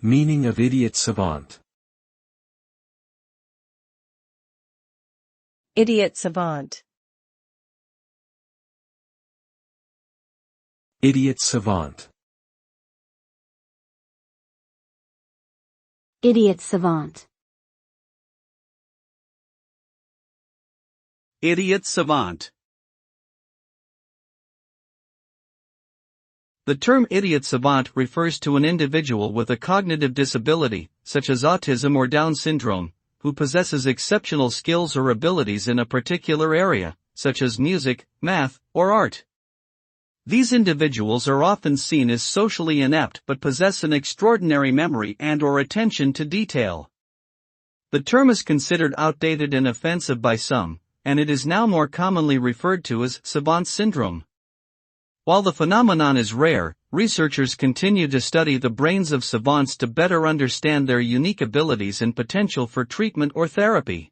Meaning of idiot savant. Idiot savant. Idiot savant. Idiot savant. Idiot savant. The term idiot savant refers to an individual with a cognitive disability, such as autism or Down syndrome, who possesses exceptional skills or abilities in a particular area, such as music, math, or art. These individuals are often seen as socially inept but possess an extraordinary memory and/or attention to detail. The term is considered outdated and offensive by some, and it is now more commonly referred to as savant syndrome. While the phenomenon is rare, researchers continue to study the brains of savants to better understand their unique abilities and potential for treatment or therapy.